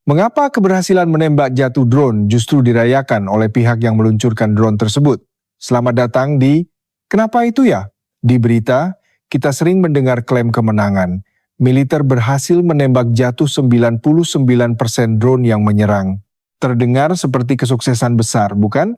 Mengapa keberhasilan menembak jatuh drone justru dirayakan oleh pihak yang meluncurkan drone tersebut? Selamat datang di Kenapa Itu Ya? Di berita, kita sering mendengar klaim kemenangan. Militer berhasil menembak jatuh 99% drone yang menyerang. Terdengar seperti kesuksesan besar, bukan?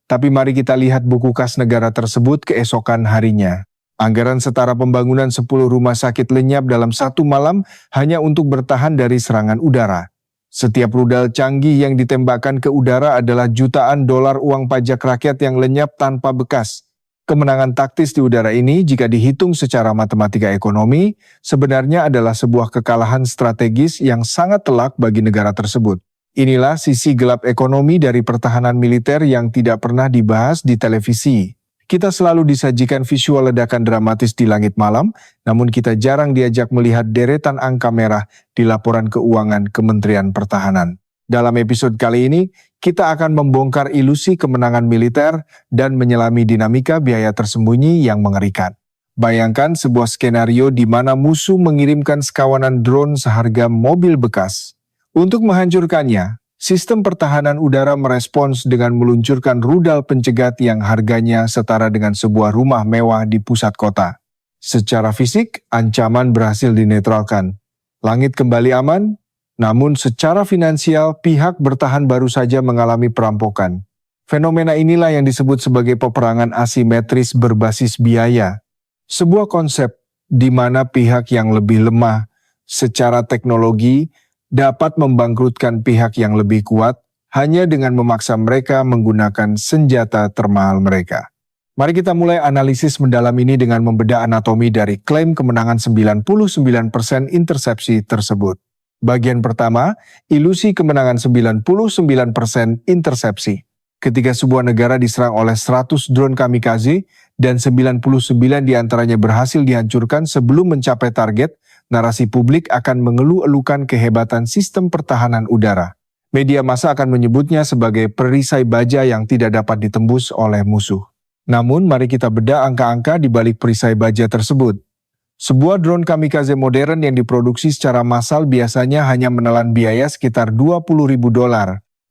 Tapi mari kita lihat buku kas negara tersebut keesokan harinya. Anggaran setara pembangunan 10 rumah sakit lenyap dalam satu malam hanya untuk bertahan dari serangan udara. Setiap rudal canggih yang ditembakkan ke udara adalah jutaan dolar uang pajak rakyat yang lenyap tanpa bekas. Kemenangan taktis di udara ini jika dihitung secara matematika ekonomi, sebenarnya adalah sebuah kekalahan strategis yang sangat telak bagi negara tersebut. Inilah sisi gelap ekonomi dari pertahanan militer yang tidak pernah dibahas di televisi. Kita selalu disajikan visual ledakan dramatis di langit malam, namun kita jarang diajak melihat deretan angka merah di laporan keuangan Kementerian Pertahanan. Dalam episode kali ini, kita akan membongkar ilusi kemenangan militer dan menyelami dinamika biaya tersembunyi yang mengerikan. Bayangkan sebuah skenario di mana musuh mengirimkan sekawanan drone seharga mobil bekas. Untuk menghancurkannya, sistem pertahanan udara merespons dengan meluncurkan rudal pencegat yang harganya setara dengan sebuah rumah mewah di pusat kota. Secara fisik, ancaman berhasil dinetralkan. Langit kembali aman, namun secara finansial pihak bertahan baru saja mengalami perampokan. Fenomena inilah yang disebut sebagai peperangan asimetris berbasis biaya. Sebuah konsep di mana pihak yang lebih lemah secara teknologi dapat membangkrutkan pihak yang lebih kuat hanya dengan memaksa mereka menggunakan senjata termahal mereka. Mari kita mulai analisis mendalam ini dengan membedah anatomi dari klaim kemenangan 99% intersepsi tersebut. Bagian pertama, ilusi kemenangan 99% intersepsi. Ketika sebuah negara diserang oleh 100 drone kamikaze dan 99 diantaranya berhasil dihancurkan sebelum mencapai target, narasi publik akan mengeluh-elukan kehebatan sistem pertahanan udara. Media massa akan menyebutnya sebagai perisai baja yang tidak dapat ditembus oleh musuh. Namun, mari kita bedah angka-angka di balik perisai baja tersebut. Sebuah drone kamikaze modern yang diproduksi secara massal biasanya hanya menelan biaya sekitar $20.000.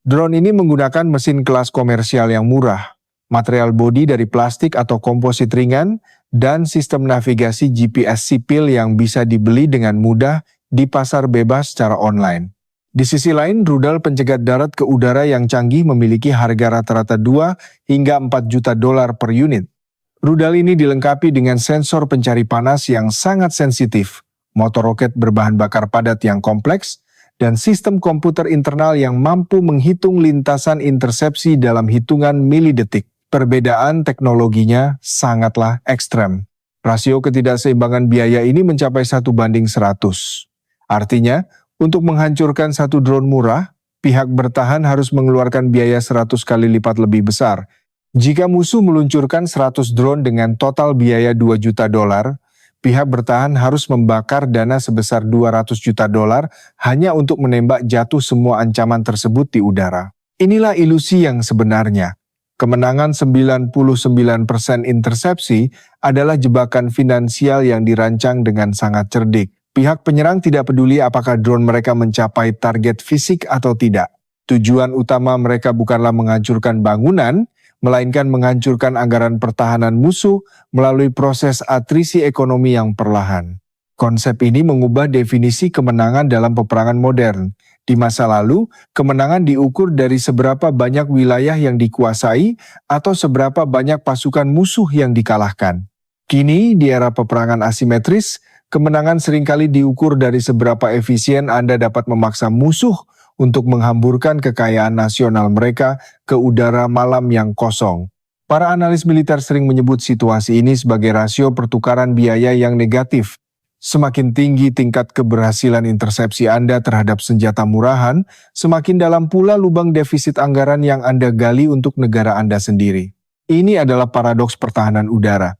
Drone ini menggunakan mesin kelas komersial yang murah, material bodi dari plastik atau komposit ringan, dan sistem navigasi GPS sipil yang bisa dibeli dengan mudah di pasar bebas secara online. Di sisi lain, rudal pencegat darat ke udara yang canggih memiliki harga rata-rata 2 hingga 4 juta dolar per unit. Rudal ini dilengkapi dengan sensor pencari panas yang sangat sensitif, motor roket berbahan bakar padat yang kompleks, dan sistem komputer internal yang mampu menghitung lintasan intersepsi dalam hitungan milidetik. Perbedaan teknologinya sangatlah ekstrem. Rasio ketidakseimbangan biaya ini mencapai 1:100. Artinya, untuk menghancurkan satu drone murah, pihak bertahan harus mengeluarkan biaya 100 kali lipat lebih besar. Jika musuh meluncurkan 100 drone dengan total biaya 2 juta dolar, pihak bertahan harus membakar dana sebesar 200 juta dolar hanya untuk menembak jatuh semua ancaman tersebut di udara. Inilah ilusi yang sebenarnya. Kemenangan 99% intersepsi adalah jebakan finansial yang dirancang dengan sangat cerdik. Pihak penyerang tidak peduli apakah drone mereka mencapai target fisik atau tidak. Tujuan utama mereka bukanlah menghancurkan bangunan, melainkan menghancurkan anggaran pertahanan musuh melalui proses atrisi ekonomi yang perlahan. Konsep ini mengubah definisi kemenangan dalam peperangan modern. Di masa lalu, kemenangan diukur dari seberapa banyak wilayah yang dikuasai atau seberapa banyak pasukan musuh yang dikalahkan. Kini, di era peperangan asimetris, kemenangan seringkali diukur dari seberapa efisien Anda dapat memaksa musuh untuk menghamburkan kekayaan nasional mereka ke udara malam yang kosong. Para analis militer sering menyebut situasi ini sebagai rasio pertukaran biaya yang negatif. Semakin tinggi tingkat keberhasilan intersepsi Anda terhadap senjata murahan, semakin dalam pula lubang defisit anggaran yang Anda gali untuk negara Anda sendiri. Ini adalah paradoks pertahanan udara.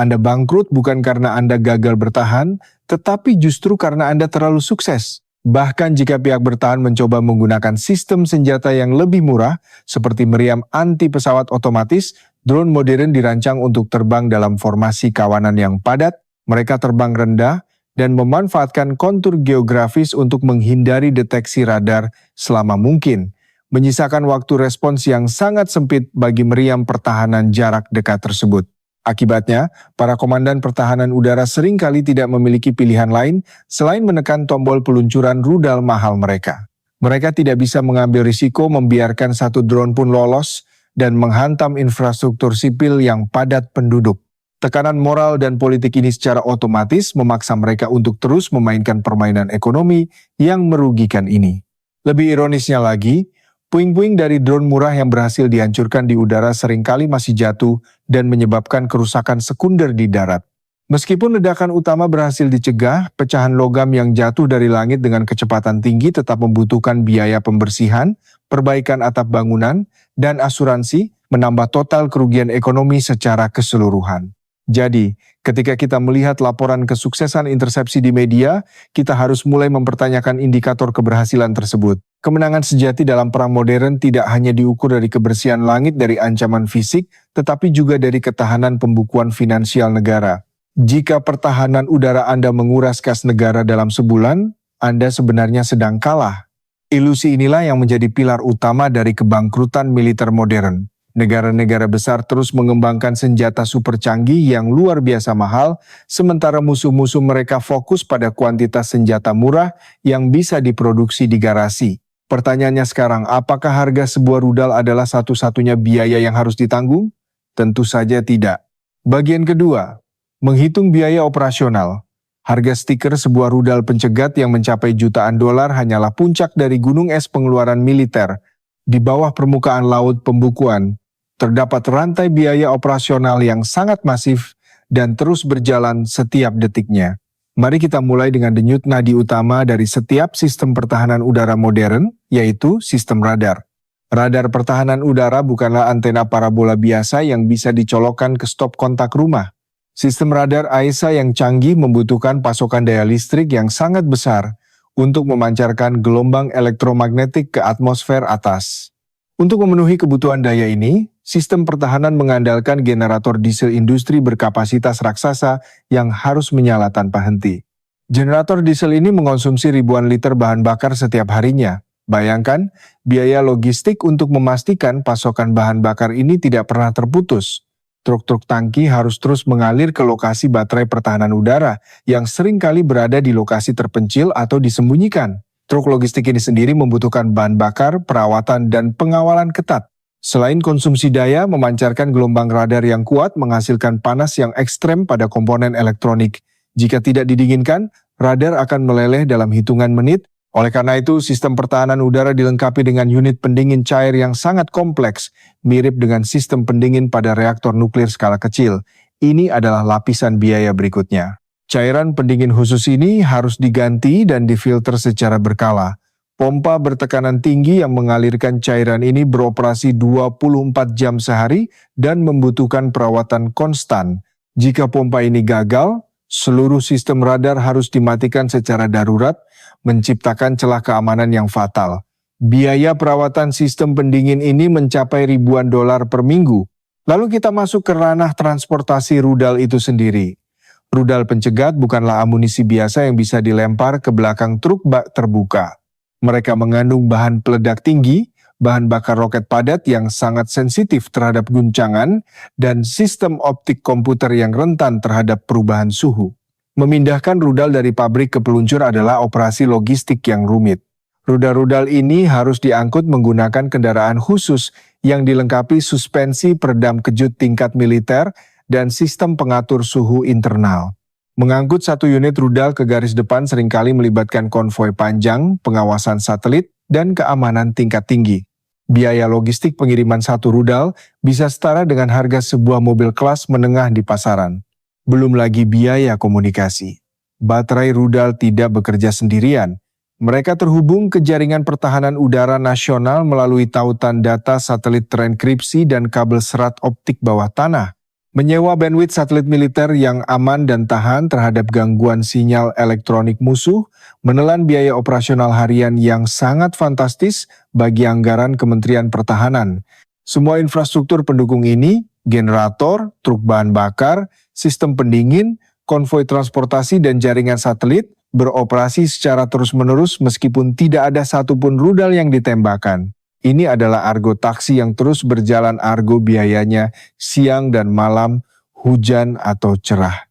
Anda bangkrut bukan karena Anda gagal bertahan, tetapi justru karena Anda terlalu sukses. Bahkan jika pihak bertahan mencoba menggunakan sistem senjata yang lebih murah, seperti meriam anti pesawat otomatis, drone modern dirancang untuk terbang dalam formasi kawanan yang padat. Mereka terbang rendah, dan memanfaatkan kontur geografis untuk menghindari deteksi radar selama mungkin, menyisakan waktu respons yang sangat sempit bagi meriam pertahanan jarak dekat tersebut. Akibatnya, para komandan pertahanan udara seringkali tidak memiliki pilihan lain selain menekan tombol peluncuran rudal mahal mereka. Mereka tidak bisa mengambil risiko membiarkan satu drone pun lolos dan menghantam infrastruktur sipil yang padat penduduk. Tekanan moral dan politik ini secara otomatis memaksa mereka untuk terus memainkan permainan ekonomi yang merugikan ini. Lebih ironisnya lagi, puing-puing dari drone murah yang berhasil dihancurkan di udara seringkali masih jatuh dan menyebabkan kerusakan sekunder di darat. Meskipun ledakan utama berhasil dicegah, pecahan logam yang jatuh dari langit dengan kecepatan tinggi tetap membutuhkan biaya pembersihan, perbaikan atap bangunan, dan asuransi, menambah total kerugian ekonomi secara keseluruhan. Jadi, ketika kita melihat laporan kesuksesan intersepsi di media, kita harus mulai mempertanyakan indikator keberhasilan tersebut. Kemenangan sejati dalam perang modern tidak hanya diukur dari kebersihan langit dari ancaman fisik, tetapi juga dari ketahanan pembukuan finansial negara. Jika pertahanan udara Anda menguras kas negara dalam sebulan, Anda sebenarnya sedang kalah. Ilusi inilah yang menjadi pilar utama dari kebangkrutan militer modern. Negara-negara besar terus mengembangkan senjata super canggih yang luar biasa mahal, sementara musuh-musuh mereka fokus pada kuantitas senjata murah yang bisa diproduksi di garasi. Pertanyaannya sekarang, apakah harga sebuah rudal adalah satu-satunya biaya yang harus ditanggung? Tentu saja tidak. Bagian kedua, menghitung biaya operasional. Harga stiker sebuah rudal pencegat yang mencapai jutaan dolar hanyalah puncak dari gunung es pengeluaran militer. Di bawah permukaan laut pembukuan, terdapat rantai biaya operasional yang sangat masif dan terus berjalan setiap detiknya. Mari kita mulai dengan denyut nadi utama dari setiap sistem pertahanan udara modern, yaitu sistem radar. Radar pertahanan udara bukanlah antena parabola biasa yang bisa dicolokkan ke stop kontak rumah. Sistem radar AESA yang canggih membutuhkan pasokan daya listrik yang sangat besar untuk memancarkan gelombang elektromagnetik ke atmosfer atas. Untuk memenuhi kebutuhan daya ini, sistem pertahanan mengandalkan generator diesel industri berkapasitas raksasa yang harus menyala tanpa henti. Generator diesel ini mengonsumsi ribuan liter bahan bakar setiap harinya. Bayangkan, biaya logistik untuk memastikan pasokan bahan bakar ini tidak pernah terputus. Truk-truk tangki harus terus mengalir ke lokasi baterai pertahanan udara yang seringkali berada di lokasi terpencil atau disembunyikan. Truk logistik ini sendiri membutuhkan bahan bakar, perawatan, dan pengawalan ketat. Selain konsumsi daya, memancarkan gelombang radar yang kuat menghasilkan panas yang ekstrem pada komponen elektronik. Jika tidak didinginkan, radar akan meleleh dalam hitungan menit. Oleh karena itu, sistem pertahanan udara dilengkapi dengan unit pendingin cair yang sangat kompleks, mirip dengan sistem pendingin pada reaktor nuklir skala kecil. Ini adalah lapisan biaya berikutnya. Cairan pendingin khusus ini harus diganti dan difilter secara berkala. Pompa bertekanan tinggi yang mengalirkan cairan ini beroperasi 24 jam sehari dan membutuhkan perawatan konstan. Jika pompa ini gagal, seluruh sistem radar harus dimatikan secara darurat, menciptakan celah keamanan yang fatal. Biaya perawatan sistem pendingin ini mencapai ribuan dolar per minggu. Lalu kita masuk ke ranah transportasi rudal itu sendiri. Rudal pencegat bukanlah amunisi biasa yang bisa dilempar ke belakang truk bak terbuka. Mereka mengandung bahan peledak tinggi, bahan bakar roket padat yang sangat sensitif terhadap guncangan, dan sistem optik komputer yang rentan terhadap perubahan suhu. Memindahkan rudal dari pabrik ke peluncur adalah operasi logistik yang rumit. Rudal-rudal ini harus diangkut menggunakan kendaraan khusus yang dilengkapi suspensi peredam kejut tingkat militer dan sistem pengatur suhu internal. Mengangkut satu unit rudal ke garis depan seringkali melibatkan konvoi panjang, pengawasan satelit, dan keamanan tingkat tinggi. Biaya logistik pengiriman satu rudal bisa setara dengan harga sebuah mobil kelas menengah di pasaran. Belum lagi biaya komunikasi. Baterai rudal tidak bekerja sendirian. Mereka terhubung ke jaringan pertahanan udara nasional melalui tautan data satelit terenkripsi dan kabel serat optik bawah tanah. Menyewa bandwidth satelit militer yang aman dan tahan terhadap gangguan sinyal elektronik musuh menelan biaya operasional harian yang sangat fantastis bagi anggaran Kementerian Pertahanan. Semua infrastruktur pendukung ini, generator, truk bahan bakar, sistem pendingin, konvoi transportasi dan jaringan satelit beroperasi secara terus-menerus meskipun tidak ada satupun rudal yang ditembakkan. Ini adalah argo taksi yang terus berjalan argo biayanya siang dan malam, hujan atau cerah.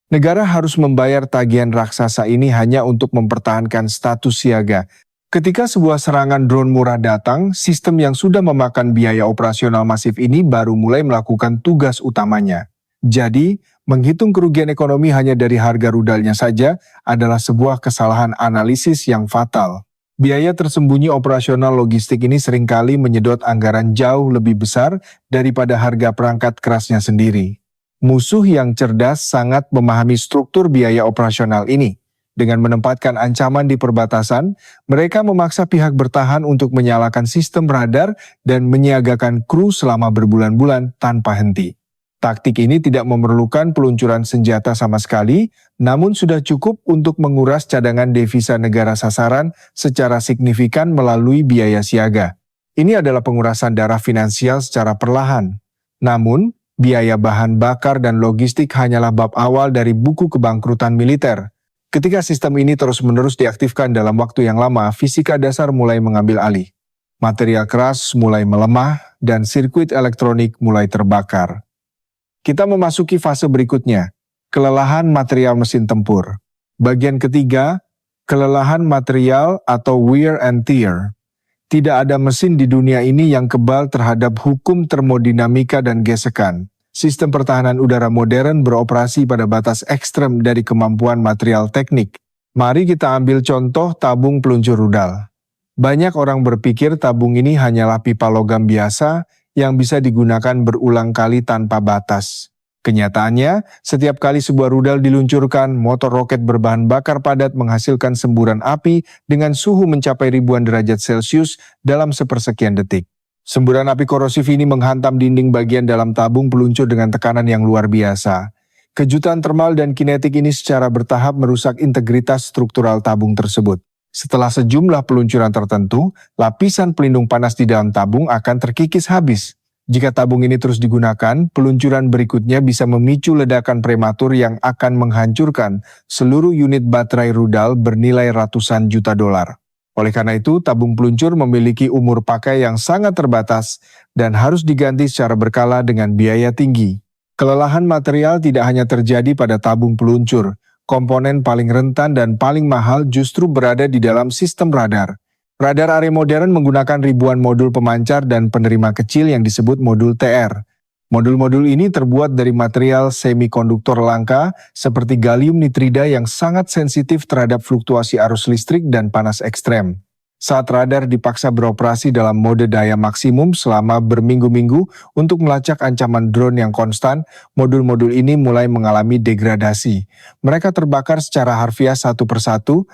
Negara harus membayar tagihan raksasa ini hanya untuk mempertahankan status siaga. Ketika sebuah serangan drone murah datang, sistem yang sudah memakan biaya operasional masif ini baru mulai melakukan tugas utamanya. Jadi, menghitung kerugian ekonomi hanya dari harga rudalnya saja adalah sebuah kesalahan analisis yang fatal. Biaya tersembunyi operasional logistik ini seringkali menyedot anggaran jauh lebih besar daripada harga perangkat kerasnya sendiri. Musuh yang cerdas sangat memahami struktur biaya operasional ini. Dengan menempatkan ancaman di perbatasan, mereka memaksa pihak bertahan untuk menyalakan sistem radar dan menyiagakan kru selama berbulan-bulan tanpa henti. Taktik ini tidak memerlukan peluncuran senjata sama sekali, namun sudah cukup untuk menguras cadangan devisa negara sasaran secara signifikan melalui biaya siaga. Ini adalah pengurasan darah finansial secara perlahan. Namun, biaya bahan bakar dan logistik hanyalah bab awal dari buku kebangkrutan militer. Ketika sistem ini terus-menerus diaktifkan dalam waktu yang lama, fisika dasar mulai mengambil alih. Material keras mulai melemah dan sirkuit elektronik mulai terbakar. Kita memasuki fase berikutnya, kelelahan material mesin tempur. Bagian ketiga, kelelahan material atau wear and tear. Tidak ada mesin di dunia ini yang kebal terhadap hukum termodinamika dan gesekan. Sistem pertahanan udara modern beroperasi pada batas ekstrem dari kemampuan material teknik. Mari kita ambil contoh tabung peluncur rudal. Banyak orang berpikir tabung ini hanyalah pipa logam biasa yang bisa digunakan berulang kali tanpa batas. Kenyataannya, setiap kali sebuah rudal diluncurkan, motor roket berbahan bakar padat menghasilkan semburan api dengan suhu mencapai ribuan derajat Celcius dalam sepersekian detik. Semburan api korosif ini menghantam dinding bagian dalam tabung peluncur dengan tekanan yang luar biasa. Kejutan termal dan kinetik ini secara bertahap merusak integritas struktural tabung tersebut. Setelah sejumlah peluncuran tertentu, lapisan pelindung panas di dalam tabung akan terkikis habis. Jika tabung ini terus digunakan, peluncuran berikutnya bisa memicu ledakan prematur yang akan menghancurkan seluruh unit baterai rudal bernilai ratusan juta dolar. Oleh karena itu, tabung peluncur memiliki umur pakai yang sangat terbatas dan harus diganti secara berkala dengan biaya tinggi. Kelelahan material tidak hanya terjadi pada tabung peluncur. Komponen paling rentan dan paling mahal justru berada di dalam sistem radar. Radar array modern menggunakan ribuan modul pemancar dan penerima kecil yang disebut modul TR. Modul-modul ini terbuat dari material semikonduktor langka seperti gallium nitrida yang sangat sensitif terhadap fluktuasi arus listrik dan panas ekstrem. Saat radar dipaksa beroperasi dalam mode daya maksimum selama berminggu-minggu untuk melacak ancaman drone yang konstan, modul-modul ini mulai mengalami degradasi. Mereka terbakar secara harfiah satu persatu.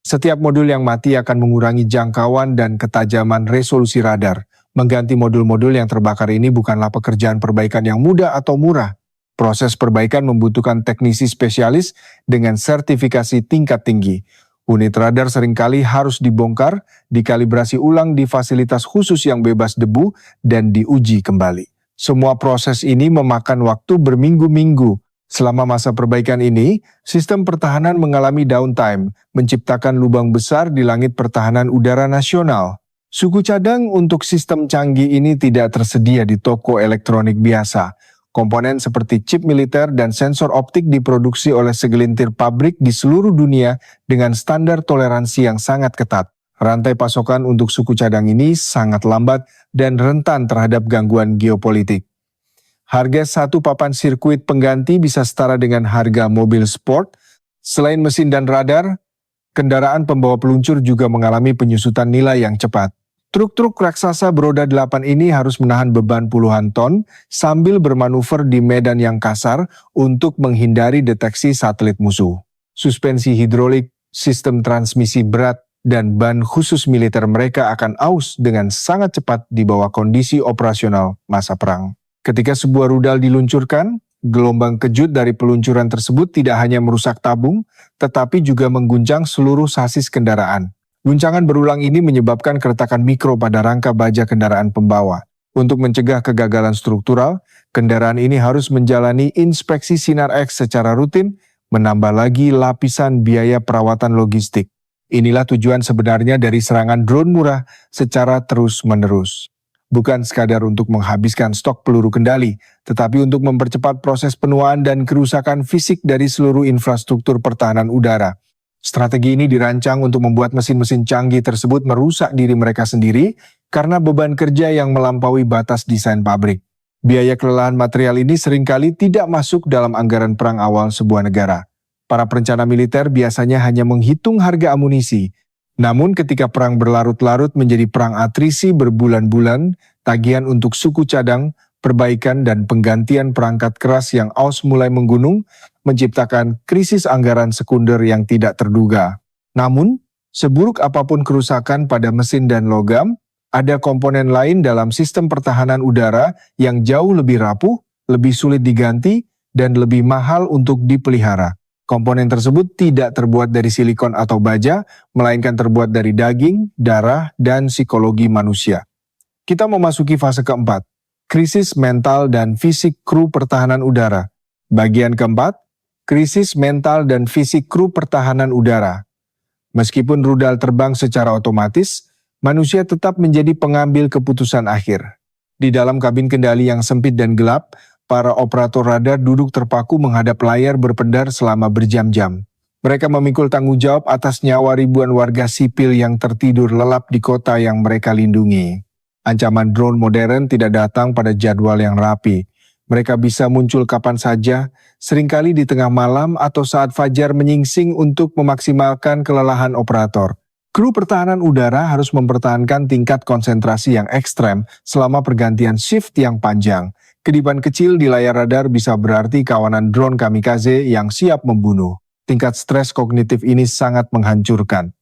Setiap modul yang mati akan mengurangi jangkauan dan ketajaman resolusi radar. Mengganti modul-modul yang terbakar ini bukanlah pekerjaan perbaikan yang mudah atau murah. Proses perbaikan membutuhkan teknisi spesialis dengan sertifikasi tingkat tinggi. Unit radar seringkali harus dibongkar, dikalibrasi ulang di fasilitas khusus yang bebas debu, dan diuji kembali. Semua proses ini memakan waktu berminggu-minggu. Selama masa perbaikan ini, sistem pertahanan mengalami downtime, menciptakan lubang besar di langit pertahanan udara nasional. Suku cadang untuk sistem canggih ini tidak tersedia di toko elektronik biasa. Komponen seperti chip militer dan sensor optik diproduksi oleh segelintir pabrik di seluruh dunia dengan standar toleransi yang sangat ketat. Rantai pasokan untuk suku cadang ini sangat lambat dan rentan terhadap gangguan geopolitik. Harga satu papan sirkuit pengganti bisa setara dengan harga mobil sport. Selain mesin dan radar, kendaraan pembawa peluncur juga mengalami penyusutan nilai yang cepat. Truk-truk raksasa beroda 8 ini harus menahan beban puluhan ton sambil bermanuver di medan yang kasar untuk menghindari deteksi satelit musuh. Suspensi hidrolik, sistem transmisi berat, dan ban khusus militer mereka akan aus dengan sangat cepat di bawah kondisi operasional masa perang. Ketika sebuah rudal diluncurkan, gelombang kejut dari peluncuran tersebut tidak hanya merusak tabung, tetapi juga mengguncang seluruh sasis kendaraan. Guncangan berulang ini menyebabkan keretakan mikro pada rangka baja kendaraan pembawa. Untuk mencegah kegagalan struktural, kendaraan ini harus menjalani inspeksi sinar X secara rutin, menambah lagi lapisan biaya perawatan logistik. Inilah tujuan sebenarnya dari serangan drone murah secara terus-menerus. Bukan sekadar untuk menghabiskan stok peluru kendali, tetapi untuk mempercepat proses penuaan dan kerusakan fisik dari seluruh infrastruktur pertahanan udara. Strategi ini dirancang untuk membuat mesin-mesin canggih tersebut merusak diri mereka sendiri karena beban kerja yang melampaui batas desain pabrik. Biaya kelelahan material ini seringkali tidak masuk dalam anggaran perang awal sebuah negara. Para perencana militer biasanya hanya menghitung harga amunisi. Namun ketika perang berlarut-larut menjadi perang atrisi berbulan-bulan, tagihan untuk suku cadang, perbaikan dan penggantian perangkat keras yang aus mulai menggunung, menciptakan krisis anggaran sekunder yang tidak terduga. Namun, seburuk apapun kerusakan pada mesin dan logam, ada komponen lain dalam sistem pertahanan udara yang jauh lebih rapuh, lebih sulit diganti, dan lebih mahal untuk dipelihara. Komponen tersebut tidak terbuat dari silikon atau baja, melainkan terbuat dari daging, darah, dan psikologi manusia. Kita memasuki fase keempat, krisis mental dan fisik kru pertahanan udara. Bagian keempat, krisis mental dan fisik kru pertahanan udara. Meskipun rudal terbang secara otomatis, manusia tetap menjadi pengambil keputusan akhir. Di dalam kabin kendali yang sempit dan gelap, para operator radar duduk terpaku menghadap layar berpendar selama berjam-jam. Mereka memikul tanggung jawab atas nyawa ribuan warga sipil yang tertidur lelap di kota yang mereka lindungi. Ancaman drone modern tidak datang pada jadwal yang rapi. Mereka bisa muncul kapan saja, seringkali di tengah malam atau saat fajar menyingsing untuk memaksimalkan kelelahan operator. Kru pertahanan udara harus mempertahankan tingkat konsentrasi yang ekstrem selama pergantian shift yang panjang. Kedipan kecil di layar radar bisa berarti kawanan drone kamikaze yang siap membunuh. Tingkat stres kognitif ini sangat menghancurkan.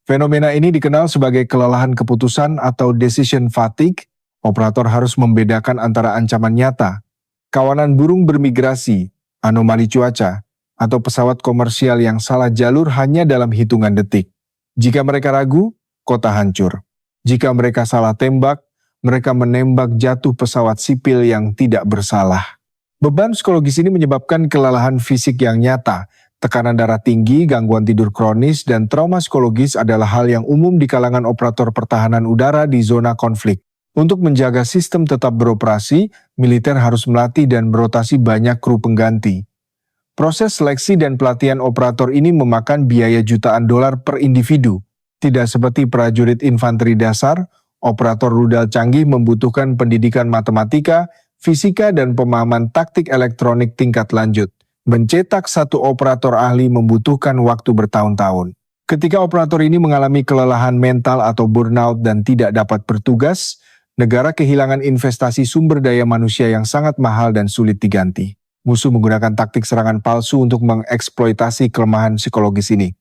Fenomena ini dikenal sebagai kelelahan keputusan atau decision fatigue. Operator harus membedakan antara ancaman nyata, kawanan burung bermigrasi, anomali cuaca, atau pesawat komersial yang salah jalur hanya dalam hitungan detik. Jika mereka ragu, kota hancur. Jika mereka salah tembak, mereka menembak jatuh pesawat sipil yang tidak bersalah. Beban psikologis ini menyebabkan kelelahan fisik yang nyata. Tekanan darah tinggi, gangguan tidur kronis, dan trauma psikologis adalah hal yang umum di kalangan operator pertahanan udara di zona konflik. Untuk menjaga sistem tetap beroperasi, militer harus melatih dan berotasi banyak kru pengganti. Proses seleksi dan pelatihan operator ini memakan biaya jutaan dolar per individu. Tidak seperti prajurit infanteri dasar, operator rudal canggih membutuhkan pendidikan matematika, fisika, dan pemahaman taktik elektronik tingkat lanjut. Mencetak satu operator ahli membutuhkan waktu bertahun-tahun. Ketika operator ini mengalami kelelahan mental atau burnout dan tidak dapat bertugas, negara kehilangan investasi sumber daya manusia yang sangat mahal dan sulit diganti. Musuh menggunakan taktik serangan palsu untuk mengeksploitasi kelemahan psikologis ini.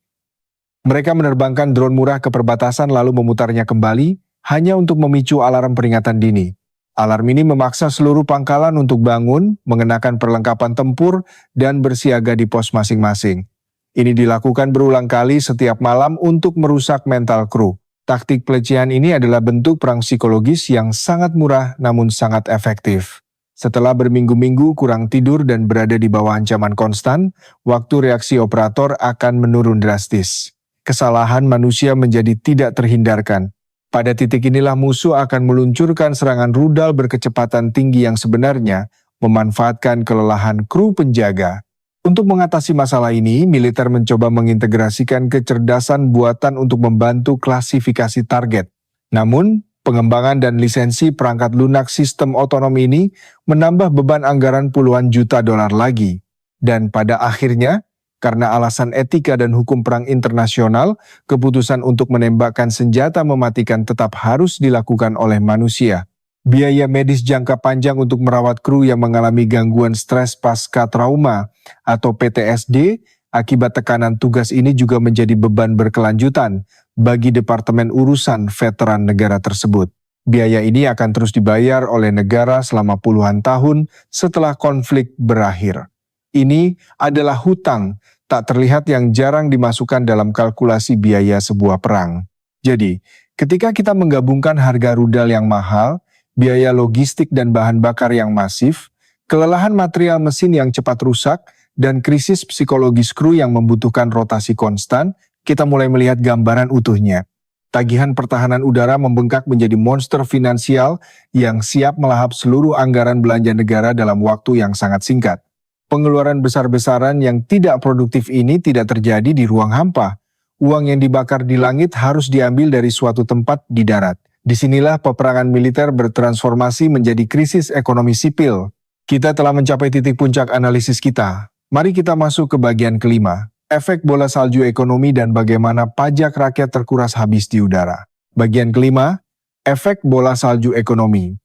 Mereka menerbangkan drone murah ke perbatasan lalu memutarnya kembali, hanya untuk memicu alarm peringatan dini. Alarm ini memaksa seluruh pangkalan untuk bangun, mengenakan perlengkapan tempur, dan bersiaga di pos masing-masing. Ini dilakukan berulang kali setiap malam untuk merusak mental kru. Taktik pelecehan ini adalah bentuk perang psikologis yang sangat murah namun sangat efektif. Setelah berminggu-minggu kurang tidur dan berada di bawah ancaman konstan, waktu reaksi operator akan menurun drastis. Kesalahan manusia menjadi tidak terhindarkan. Pada titik inilah musuh akan meluncurkan serangan rudal berkecepatan tinggi yang sebenarnya memanfaatkan kelelahan kru penjaga. Untuk mengatasi masalah ini, militer mencoba mengintegrasikan kecerdasan buatan untuk membantu klasifikasi target. Namun, pengembangan dan lisensi perangkat lunak sistem otonom ini menambah beban anggaran puluhan juta dolar lagi. Dan pada akhirnya, karena alasan etika dan hukum perang internasional, keputusan untuk menembakkan senjata mematikan tetap harus dilakukan oleh manusia. Biaya medis jangka panjang untuk merawat kru yang mengalami gangguan stres pasca trauma atau PTSD akibat tekanan tugas ini juga menjadi beban berkelanjutan bagi Departemen Urusan Veteran negara tersebut. Biaya ini akan terus dibayar oleh negara selama puluhan tahun setelah konflik berakhir. Ini adalah hutang tak terlihat yang jarang dimasukkan dalam kalkulasi biaya sebuah perang. Jadi, ketika kita menggabungkan harga rudal yang mahal, biaya logistik dan bahan bakar yang masif, kelelahan material mesin yang cepat rusak, dan krisis psikologis kru yang membutuhkan rotasi konstan, kita mulai melihat gambaran utuhnya. Tagihan pertahanan udara membengkak menjadi monster finansial yang siap melahap seluruh anggaran belanja negara dalam waktu yang sangat singkat. Pengeluaran besar-besaran yang tidak produktif ini tidak terjadi di ruang hampa. Uang yang dibakar di langit harus diambil dari suatu tempat di darat. Disinilah peperangan militer bertransformasi menjadi krisis ekonomi sipil. Kita telah mencapai titik puncak analisis kita. Mari kita masuk ke bagian kelima. Efek bola salju ekonomi dan bagaimana pajak rakyat terkuras habis di udara. Bagian kelima, efek bola salju ekonomi.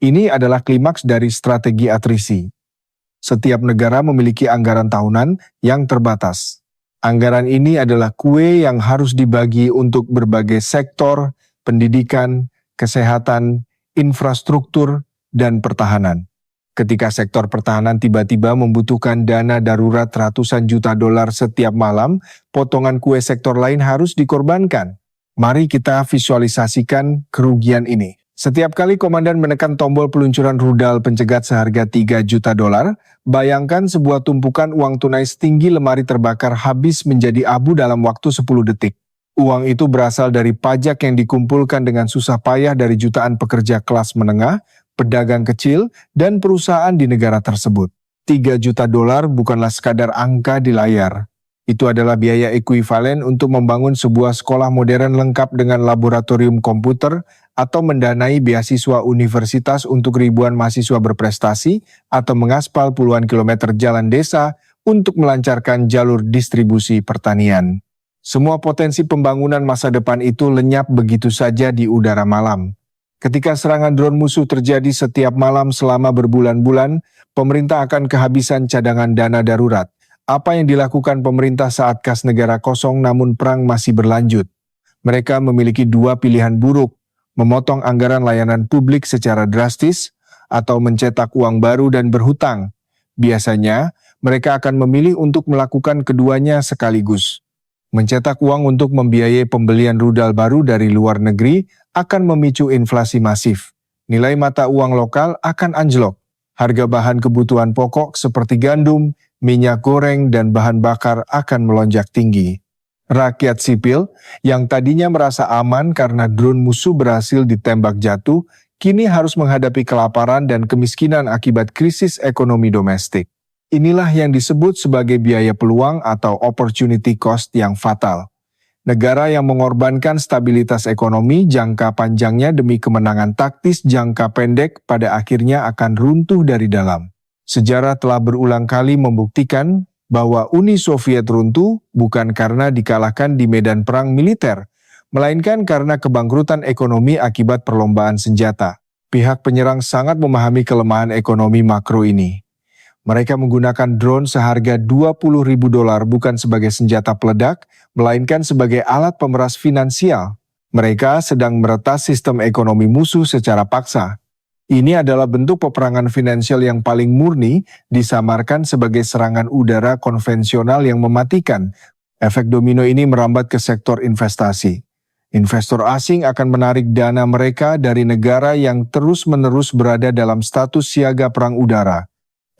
Ini adalah klimaks dari strategi atrisi. Setiap negara memiliki anggaran tahunan yang terbatas. Anggaran ini adalah kue yang harus dibagi untuk berbagai sektor, pendidikan, kesehatan, infrastruktur, dan pertahanan. Ketika sektor pertahanan tiba-tiba membutuhkan dana darurat ratusan juta dolar setiap malam, potongan kue sektor lain harus dikorbankan. Mari kita visualisasikan kerugian ini. Setiap kali komandan menekan tombol peluncuran rudal pencegat seharga 3 juta dolar, bayangkan sebuah tumpukan uang tunai setinggi lemari terbakar habis menjadi abu dalam waktu 10 detik. Uang itu berasal dari pajak yang dikumpulkan dengan susah payah dari jutaan pekerja kelas menengah, pedagang kecil, dan perusahaan di negara tersebut. 3 juta dolar bukanlah sekadar angka di layar. Itu adalah biaya ekuivalen untuk membangun sebuah sekolah modern lengkap dengan laboratorium komputer atau mendanai beasiswa universitas untuk ribuan mahasiswa berprestasi atau mengaspal puluhan kilometer jalan desa untuk melancarkan jalur distribusi pertanian. Semua potensi pembangunan masa depan itu lenyap begitu saja di udara malam. Ketika serangan drone musuh terjadi setiap malam selama berbulan-bulan, pemerintah akan kehabisan cadangan dana darurat. Apa yang dilakukan pemerintah saat kas negara kosong namun perang masih berlanjut? Mereka memiliki dua pilihan buruk, memotong anggaran layanan publik secara drastis atau mencetak uang baru dan berhutang. Biasanya, mereka akan memilih untuk melakukan keduanya sekaligus. Mencetak uang untuk membiayai pembelian rudal baru dari luar negeri akan memicu inflasi masif. Nilai mata uang lokal akan anjlok. Harga bahan kebutuhan pokok seperti gandum, minyak goreng, dan bahan bakar akan melonjak tinggi. Rakyat sipil yang tadinya merasa aman karena drone musuh berhasil ditembak jatuh, kini harus menghadapi kelaparan dan kemiskinan akibat krisis ekonomi domestik. Inilah yang disebut sebagai biaya peluang atau opportunity cost yang fatal. Negara yang mengorbankan stabilitas ekonomi jangka panjangnya demi kemenangan taktis jangka pendek pada akhirnya akan runtuh dari dalam. Sejarah telah berulang kali membuktikan bahwa Uni Soviet runtuh bukan karena dikalahkan di medan perang militer, melainkan karena kebangkrutan ekonomi akibat perlombaan senjata. Pihak penyerang sangat memahami kelemahan ekonomi makro ini. Mereka menggunakan drone seharga 20.000 dolar bukan sebagai senjata peledak, melainkan sebagai alat pemeras finansial. Mereka sedang meretas sistem ekonomi musuh secara paksa. Ini adalah bentuk peperangan finansial yang paling murni, disamarkan sebagai serangan udara konvensional yang mematikan. Efek domino ini merambat ke sektor investasi. Investor asing akan menarik dana mereka dari negara yang terus-menerus berada dalam status siaga perang udara.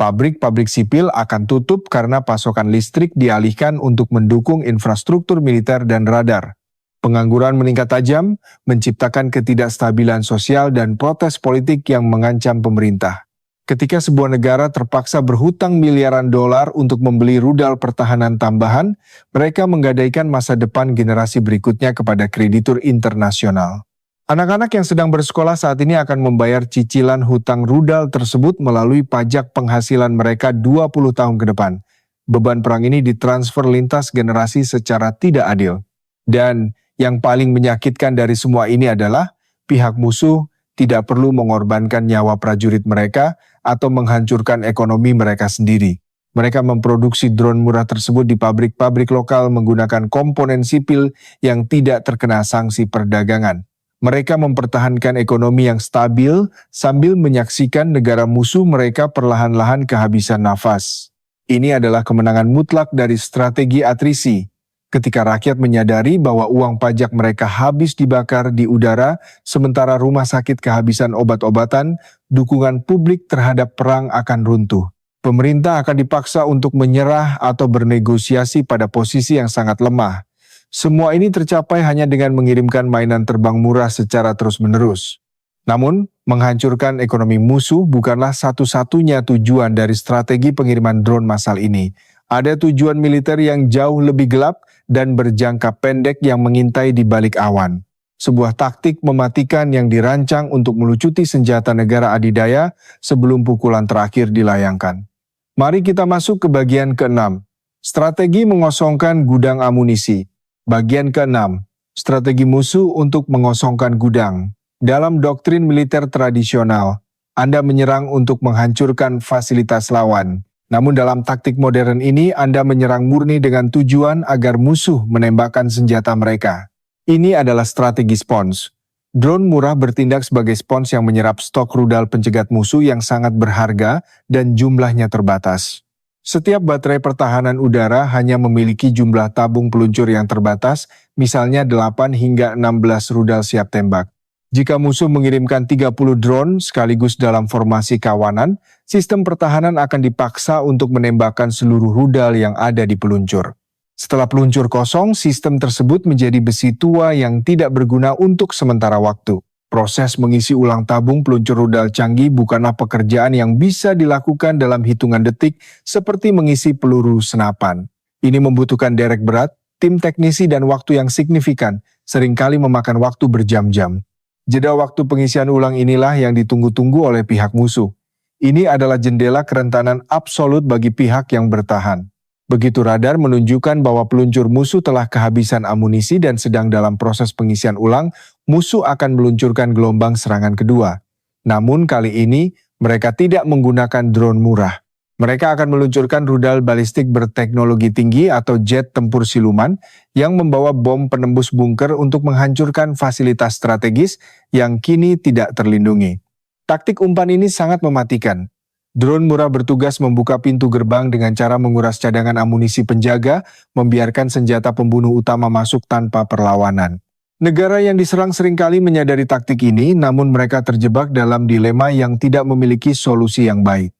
Pabrik-pabrik sipil akan tutup karena pasokan listrik dialihkan untuk mendukung infrastruktur militer dan radar. Pengangguran meningkat tajam, menciptakan ketidakstabilan sosial dan protes politik yang mengancam pemerintah. Ketika sebuah negara terpaksa berhutang miliaran dolar untuk membeli rudal pertahanan tambahan, mereka menggadaikan masa depan generasi berikutnya kepada kreditur internasional. Anak-anak yang sedang bersekolah saat ini akan membayar cicilan hutang rudal tersebut melalui pajak penghasilan mereka 20 tahun ke depan. Beban perang ini ditransfer lintas generasi secara tidak adil. Dan yang paling menyakitkan dari semua ini adalah pihak musuh tidak perlu mengorbankan nyawa prajurit mereka atau menghancurkan ekonomi mereka sendiri. Mereka memproduksi drone murah tersebut di pabrik-pabrik lokal menggunakan komponen sipil yang tidak terkena sanksi perdagangan. Mereka mempertahankan ekonomi yang stabil sambil menyaksikan negara musuh mereka perlahan-lahan kehabisan nafas. Ini adalah kemenangan mutlak dari strategi atrisi. Ketika rakyat menyadari bahwa uang pajak mereka habis dibakar di udara, sementara rumah sakit kehabisan obat-obatan, dukungan publik terhadap perang akan runtuh. Pemerintah akan dipaksa untuk menyerah atau bernegosiasi pada posisi yang sangat lemah. Semua ini tercapai hanya dengan mengirimkan mainan terbang murah secara terus-menerus. Namun, menghancurkan ekonomi musuh bukanlah satu-satunya tujuan dari strategi pengiriman drone massal ini. Ada tujuan militer yang jauh lebih gelap dan berjangka pendek yang mengintai di balik awan. Sebuah taktik mematikan yang dirancang untuk melucuti senjata negara adidaya sebelum pukulan terakhir dilayangkan. Mari kita masuk ke bagian ke-6. Strategi mengosongkan gudang amunisi. Bagian ke-6. Strategi musuh untuk mengosongkan gudang. Dalam doktrin militer tradisional, Anda menyerang untuk menghancurkan fasilitas lawan. Namun dalam taktik modern ini, Anda menyerang murni dengan tujuan agar musuh menembakkan senjata mereka. Ini adalah strategi spons. Drone murah bertindak sebagai spons yang menyerap stok rudal pencegat musuh yang sangat berharga dan jumlahnya terbatas. Setiap baterai pertahanan udara hanya memiliki jumlah tabung peluncur yang terbatas, misalnya 8 hingga 16 rudal siap tembak. Jika musuh mengirimkan 30 drone sekaligus dalam formasi kawanan, sistem pertahanan akan dipaksa untuk menembakkan seluruh rudal yang ada di peluncur. Setelah peluncur kosong, sistem tersebut menjadi besi tua yang tidak berguna untuk sementara waktu. Proses mengisi ulang tabung peluncur rudal canggih bukanlah pekerjaan yang bisa dilakukan dalam hitungan detik seperti mengisi peluru senapan. Ini membutuhkan derek berat, tim teknisi dan waktu yang signifikan, seringkali memakan waktu berjam-jam. Jeda waktu pengisian ulang inilah yang ditunggu-tunggu oleh pihak musuh. Ini adalah jendela kerentanan absolut bagi pihak yang bertahan. Begitu radar menunjukkan bahwa peluncur musuh telah kehabisan amunisi dan sedang dalam proses pengisian ulang, musuh akan meluncurkan gelombang serangan kedua. Namun kali ini, mereka tidak menggunakan drone murah. Mereka akan meluncurkan rudal balistik berteknologi tinggi atau jet tempur siluman yang membawa bom penembus bunker untuk menghancurkan fasilitas strategis yang kini tidak terlindungi. Taktik umpan ini sangat mematikan. Drone murah bertugas membuka pintu gerbang dengan cara menguras cadangan amunisi penjaga, membiarkan senjata pembunuh utama masuk tanpa perlawanan. Negara yang diserang seringkali menyadari taktik ini, namun mereka terjebak dalam dilema yang tidak memiliki solusi yang baik.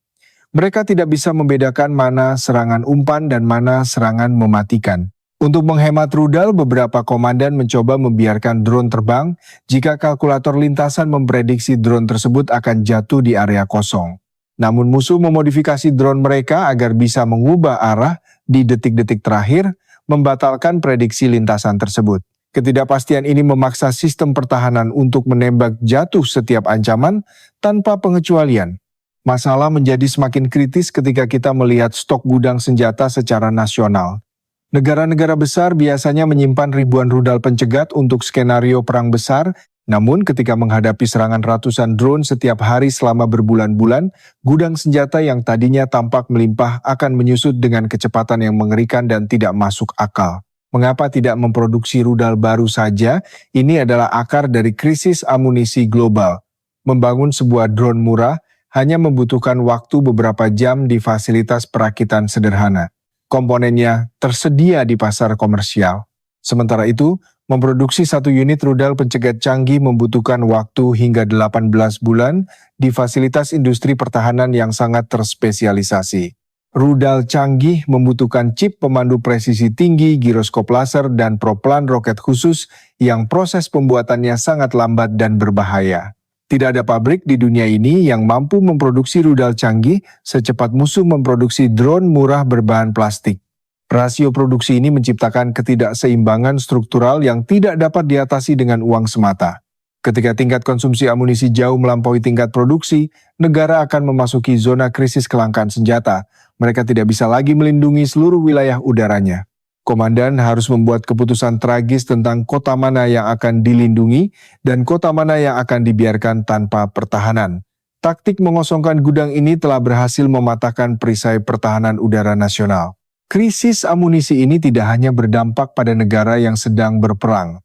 Mereka tidak bisa membedakan mana serangan umpan dan mana serangan mematikan. Untuk menghemat rudal, beberapa komandan mencoba membiarkan drone terbang jika kalkulator lintasan memprediksi drone tersebut akan jatuh di area kosong. Namun musuh memodifikasi drone mereka agar bisa mengubah arah di detik-detik terakhir, membatalkan prediksi lintasan tersebut. Ketidakpastian ini memaksa sistem pertahanan untuk menembak jatuh setiap ancaman tanpa pengecualian. Masalah menjadi semakin kritis ketika kita melihat stok gudang senjata secara nasional. Negara-negara besar biasanya menyimpan ribuan rudal pencegat untuk skenario perang besar, namun ketika menghadapi serangan ratusan drone setiap hari selama berbulan-bulan, gudang senjata yang tadinya tampak melimpah akan menyusut dengan kecepatan yang mengerikan dan tidak masuk akal. Mengapa tidak memproduksi rudal baru saja? Ini adalah akar dari krisis amunisi global. Membangun sebuah drone murah hanya membutuhkan waktu beberapa jam di fasilitas perakitan sederhana. Komponennya tersedia di pasar komersial. Sementara itu, memproduksi satu unit rudal pencegat canggih membutuhkan waktu hingga 18 bulan di fasilitas industri pertahanan yang sangat terspesialisasi. Rudal canggih membutuhkan chip pemandu presisi tinggi, giroskop laser, dan propellan roket khusus yang proses pembuatannya sangat lambat dan berbahaya. Tidak ada pabrik di dunia ini yang mampu memproduksi rudal canggih secepat musuh memproduksi drone murah berbahan plastik. Rasio produksi ini menciptakan ketidakseimbangan struktural yang tidak dapat diatasi dengan uang semata. Ketika tingkat konsumsi amunisi jauh melampaui tingkat produksi, negara akan memasuki zona krisis kelangkaan senjata. Mereka tidak bisa lagi melindungi seluruh wilayah udaranya. Komandan harus membuat keputusan tragis tentang kota mana yang akan dilindungi dan kota mana yang akan dibiarkan tanpa pertahanan. Taktik mengosongkan gudang ini telah berhasil mematahkan perisai pertahanan udara nasional. Krisis amunisi ini tidak hanya berdampak pada negara yang sedang berperang.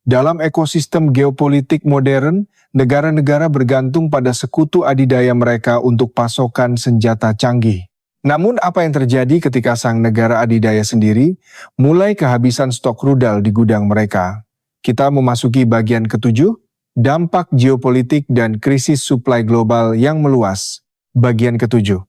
Dalam ekosistem geopolitik modern, negara-negara bergantung pada sekutu adidaya mereka untuk pasokan senjata canggih. Namun apa yang terjadi ketika sang negara adidaya sendiri mulai kehabisan stok rudal di gudang mereka? Kita memasuki bagian ketujuh, dampak geopolitik dan krisis suplai global yang meluas. Bagian ketujuh,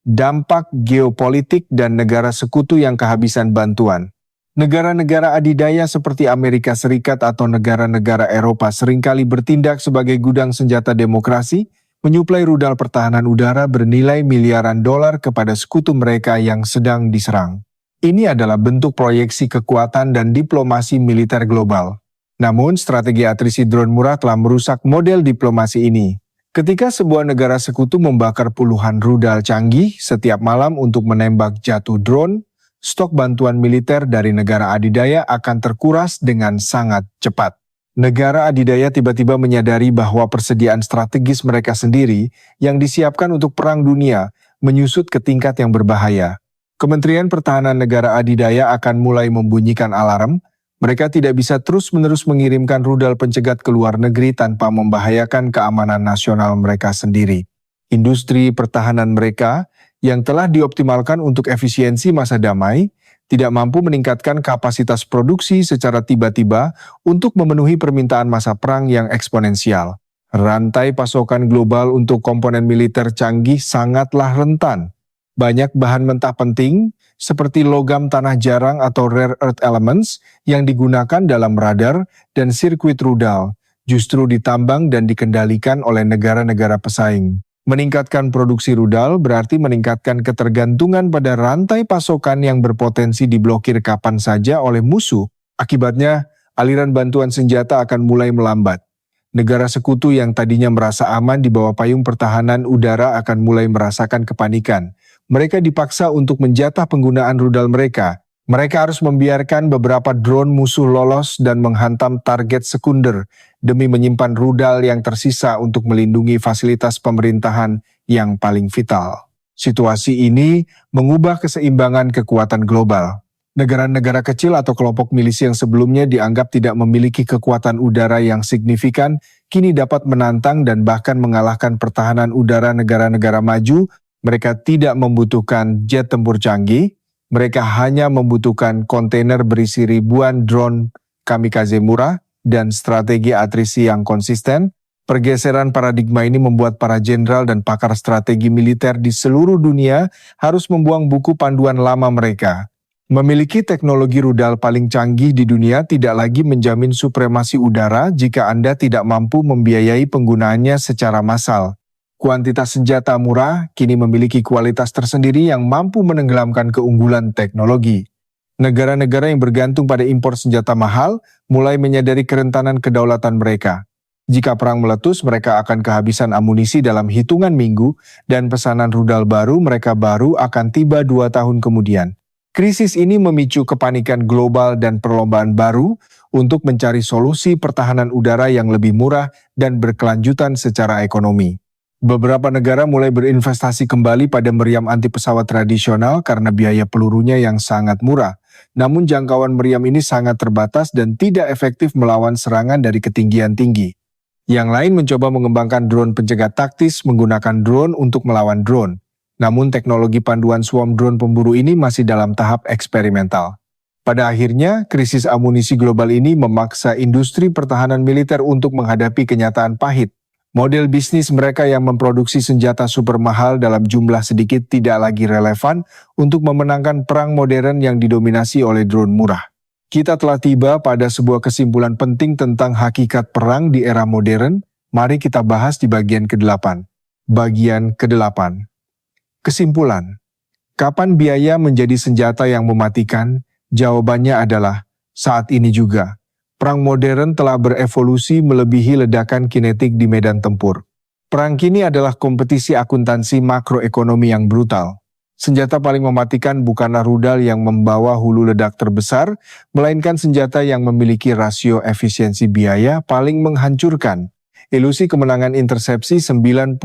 dampak geopolitik dan negara sekutu yang kehabisan bantuan. Negara-negara adidaya seperti Amerika Serikat atau negara-negara Eropa seringkali bertindak sebagai gudang senjata demokrasi, menyuplai rudal pertahanan udara bernilai miliaran dolar kepada sekutu mereka yang sedang diserang. Ini adalah bentuk proyeksi kekuatan dan diplomasi militer global. Namun, strategi atrisi drone murah telah merusak model diplomasi ini. Ketika sebuah negara sekutu membakar puluhan rudal canggih setiap malam untuk menembak jatuh drone, stok bantuan militer dari negara adidaya akan terkuras dengan sangat cepat. Negara adidaya tiba-tiba menyadari bahwa persediaan strategis mereka sendiri yang disiapkan untuk perang dunia menyusut ke tingkat yang berbahaya. Kementerian Pertahanan Negara Adidaya akan mulai membunyikan alarm. Mereka tidak bisa terus-menerus mengirimkan rudal pencegat ke luar negeri tanpa membahayakan keamanan nasional mereka sendiri. Industri pertahanan mereka yang telah dioptimalkan untuk efisiensi masa damai, tidak mampu meningkatkan kapasitas produksi secara tiba-tiba untuk memenuhi permintaan masa perang yang eksponensial. Rantai pasokan global untuk komponen militer canggih sangatlah rentan. Banyak bahan mentah penting, seperti logam tanah jarang atau rare earth elements yang digunakan dalam radar dan sirkuit rudal, justru ditambang dan dikendalikan oleh negara-negara pesaing. Meningkatkan produksi rudal berarti meningkatkan ketergantungan pada rantai pasokan yang berpotensi diblokir kapan saja oleh musuh. Akibatnya, aliran bantuan senjata akan mulai melambat. Negara sekutu yang tadinya merasa aman di bawah payung pertahanan udara akan mulai merasakan kepanikan. Mereka dipaksa untuk menjatah penggunaan rudal mereka. Mereka harus membiarkan beberapa drone musuh lolos dan menghantam target sekunder demi menyimpan rudal yang tersisa untuk melindungi fasilitas pemerintahan yang paling vital. Situasi ini mengubah keseimbangan kekuatan global. Negara-negara kecil atau kelompok milisi yang sebelumnya dianggap tidak memiliki kekuatan udara yang signifikan, kini dapat menantang dan bahkan mengalahkan pertahanan udara negara-negara maju. Mereka tidak membutuhkan jet tempur canggih, mereka hanya membutuhkan kontainer berisi ribuan drone kamikaze murah dan strategi atrisi yang konsisten. Pergeseran paradigma ini membuat para jenderal dan pakar strategi militer di seluruh dunia harus membuang buku panduan lama mereka. Memiliki teknologi rudal paling canggih di dunia tidak lagi menjamin supremasi udara jika Anda tidak mampu membiayai penggunaannya secara massal. Kuantitas senjata murah kini memiliki kualitas tersendiri yang mampu menenggelamkan keunggulan teknologi. Negara-negara yang bergantung pada impor senjata mahal mulai menyadari kerentanan kedaulatan mereka. Jika perang meletus, mereka akan kehabisan amunisi dalam hitungan minggu dan pesanan rudal mereka baru akan tiba 2 tahun kemudian. Krisis ini memicu kepanikan global dan perlombaan baru untuk mencari solusi pertahanan udara yang lebih murah dan berkelanjutan secara ekonomi. Beberapa negara mulai berinvestasi kembali pada meriam anti pesawat tradisional karena biaya pelurunya yang sangat murah. Namun jangkauan meriam ini sangat terbatas dan tidak efektif melawan serangan dari ketinggian tinggi. Yang lain mencoba mengembangkan drone pencegat taktis menggunakan drone untuk melawan drone. Namun teknologi panduan swarm drone pemburu ini masih dalam tahap eksperimental. Pada akhirnya, krisis amunisi global ini memaksa industri pertahanan militer untuk menghadapi kenyataan pahit. Model bisnis mereka yang memproduksi senjata super mahal dalam jumlah sedikit tidak lagi relevan untuk memenangkan perang modern yang didominasi oleh drone murah. Kita telah tiba pada sebuah kesimpulan penting tentang hakikat perang di era modern. Mari kita bahas di bagian ke-8. Bagian ke-8. Kesimpulan. Kapan biaya menjadi senjata yang mematikan? Jawabannya adalah saat ini juga. Perang modern telah berevolusi melebihi ledakan kinetik di medan tempur. Perang kini adalah kompetisi akuntansi makroekonomi yang brutal. Senjata paling mematikan bukanlah rudal yang membawa hulu ledak terbesar, melainkan senjata yang memiliki rasio efisiensi biaya paling menghancurkan. Ilusi kemenangan intersepsi 99%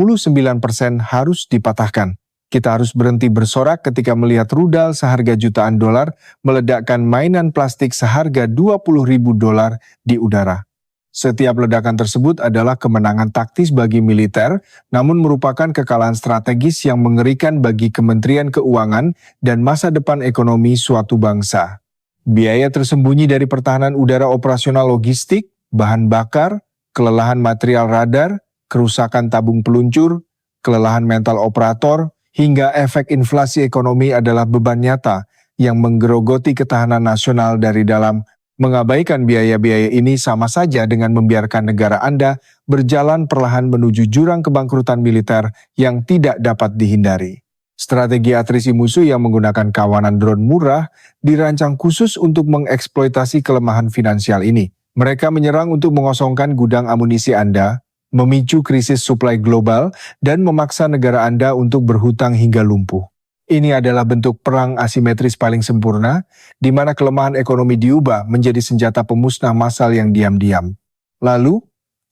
harus dipatahkan. Kita harus berhenti bersorak ketika melihat rudal seharga jutaan dolar meledakkan mainan plastik seharga $20.000 di udara. Setiap ledakan tersebut adalah kemenangan taktis bagi militer, namun merupakan kekalahan strategis yang mengerikan bagi Kementerian Keuangan dan masa depan ekonomi suatu bangsa. Biaya tersembunyi dari pertahanan udara operasional logistik, bahan bakar, kelelahan material radar, kerusakan tabung peluncur, kelelahan mental operator, hingga efek inflasi ekonomi adalah beban nyata yang menggerogoti ketahanan nasional dari dalam. Mengabaikan biaya-biaya ini sama saja dengan membiarkan negara Anda berjalan perlahan menuju jurang kebangkrutan militer yang tidak dapat dihindari. Strategi atrisi musuh yang menggunakan kawanan drone murah dirancang khusus untuk mengeksploitasi kelemahan finansial ini. Mereka menyerang untuk mengosongkan gudang amunisi Anda, memicu krisis suplai global, dan memaksa negara Anda untuk berhutang hingga lumpuh. Ini adalah bentuk perang asimetris paling sempurna, di mana kelemahan ekonomi diubah menjadi senjata pemusnah massal yang diam-diam. Lalu,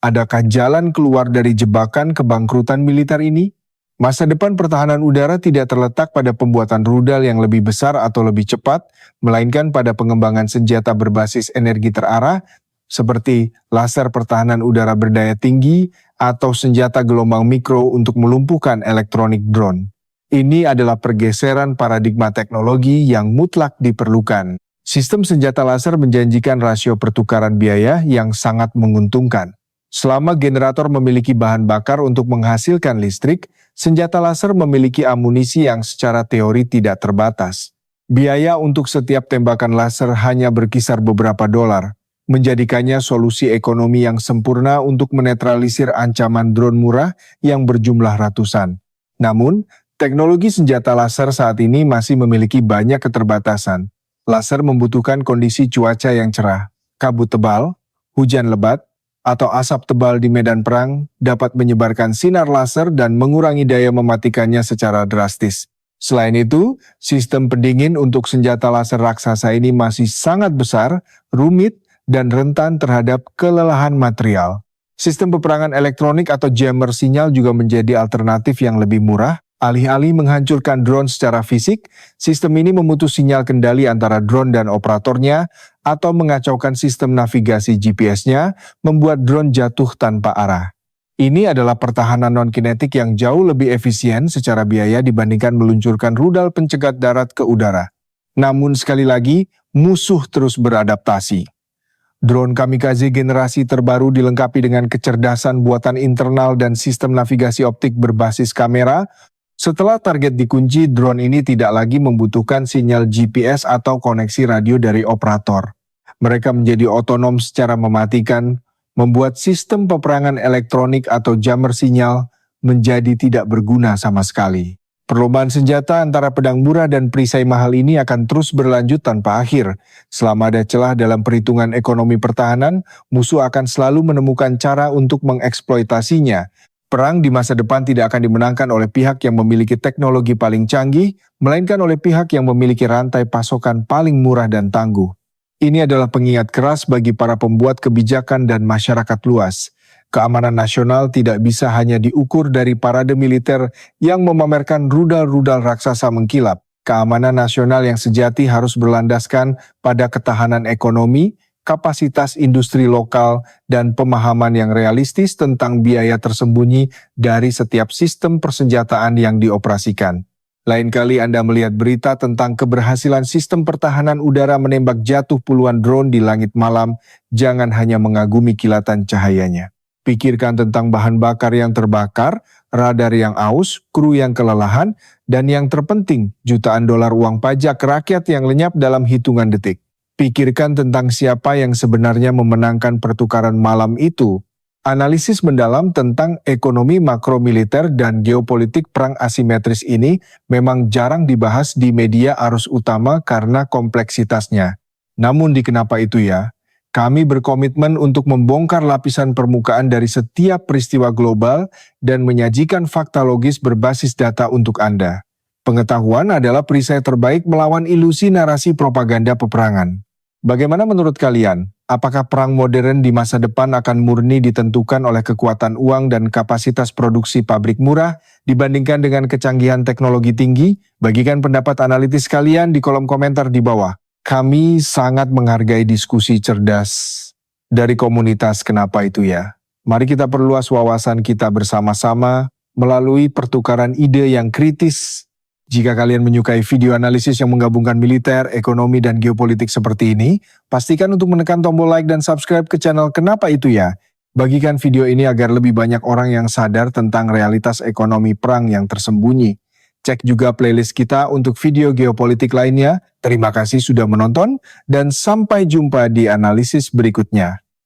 adakah jalan keluar dari jebakan kebangkrutan militer ini? Masa depan pertahanan udara tidak terletak pada pembuatan rudal yang lebih besar atau lebih cepat, melainkan pada pengembangan senjata berbasis energi terarah, seperti laser pertahanan udara berdaya tinggi atau senjata gelombang mikro untuk melumpuhkan elektronik drone. Ini adalah pergeseran paradigma teknologi yang mutlak diperlukan. Sistem senjata laser menjanjikan rasio pertukaran biaya yang sangat menguntungkan. Selama generator memiliki bahan bakar untuk menghasilkan listrik, senjata laser memiliki amunisi yang secara teori tidak terbatas. Biaya untuk setiap tembakan laser hanya berkisar beberapa dolar, menjadikannya solusi ekonomi yang sempurna untuk menetralisir ancaman drone murah yang berjumlah ratusan. Namun, teknologi senjata laser saat ini masih memiliki banyak keterbatasan. Laser membutuhkan kondisi cuaca yang cerah, kabut tebal, hujan lebat, atau asap tebal di medan perang dapat menyebarkan sinar laser dan mengurangi daya mematikannya secara drastis. Selain itu, sistem pendingin untuk senjata laser raksasa ini masih sangat besar, rumit, dan rentan terhadap kelelahan material. Sistem peperangan elektronik atau jammer sinyal juga menjadi alternatif yang lebih murah. Alih-alih menghancurkan drone secara fisik, sistem ini memutus sinyal kendali antara drone dan operatornya atau mengacaukan sistem navigasi GPS-nya, membuat drone jatuh tanpa arah. Ini adalah pertahanan non-kinetik yang jauh lebih efisien secara biaya dibandingkan meluncurkan rudal pencegat darat ke udara. Namun sekali lagi, musuh terus beradaptasi. Drone kamikaze generasi terbaru dilengkapi dengan kecerdasan buatan internal dan sistem navigasi optik berbasis kamera. Setelah target dikunci, drone ini tidak lagi membutuhkan sinyal GPS atau koneksi radio dari operator. Mereka menjadi otonom secara mematikan, membuat sistem peperangan elektronik atau jammer sinyal menjadi tidak berguna sama sekali. Perlombaan senjata antara pedang murah dan perisai mahal ini akan terus berlanjut tanpa akhir. Selama ada celah dalam perhitungan ekonomi pertahanan, musuh akan selalu menemukan cara untuk mengeksploitasinya. Perang di masa depan tidak akan dimenangkan oleh pihak yang memiliki teknologi paling canggih, melainkan oleh pihak yang memiliki rantai pasokan paling murah dan tangguh. Ini adalah pengingat keras bagi para pembuat kebijakan dan masyarakat luas. Keamanan nasional tidak bisa hanya diukur dari parade militer yang memamerkan rudal-rudal raksasa mengkilap. Keamanan nasional yang sejati harus berlandaskan pada ketahanan ekonomi, kapasitas industri lokal, dan pemahaman yang realistis tentang biaya tersembunyi dari setiap sistem persenjataan yang dioperasikan. Lain kali Anda melihat berita tentang keberhasilan sistem pertahanan udara menembak jatuh puluhan drone di langit malam, jangan hanya mengagumi kilatan cahayanya. Pikirkan tentang bahan bakar yang terbakar, radar yang aus, kru yang kelelahan, dan yang terpenting, jutaan dolar uang pajak rakyat yang lenyap dalam hitungan detik. Pikirkan tentang siapa yang sebenarnya memenangkan pertukaran malam itu. Analisis mendalam tentang ekonomi makro militer dan geopolitik perang asimetris ini memang jarang dibahas di media arus utama karena kompleksitasnya. Namun di Kenapa Itu Ya, kami berkomitmen untuk membongkar lapisan permukaan dari setiap peristiwa global dan menyajikan fakta logis berbasis data untuk Anda. Pengetahuan adalah perisai terbaik melawan ilusi narasi propaganda peperangan. Bagaimana menurut kalian? Apakah perang modern di masa depan akan murni ditentukan oleh kekuatan uang dan kapasitas produksi pabrik murah dibandingkan dengan kecanggihan teknologi tinggi? Bagikan pendapat analitis kalian di kolom komentar di bawah. Kami sangat menghargai diskusi cerdas dari komunitas Kenapa Itu Ya. Mari kita perluas wawasan kita bersama-sama melalui pertukaran ide yang kritis. Jika kalian menyukai video analisis yang menggabungkan militer, ekonomi, dan geopolitik seperti ini, pastikan untuk menekan tombol like dan subscribe ke channel Kenapa Itu Ya. Bagikan video ini agar lebih banyak orang yang sadar tentang realitas ekonomi perang yang tersembunyi. Cek juga playlist kita untuk video geopolitik lainnya. Terima kasih sudah menonton dan sampai jumpa di analisis berikutnya.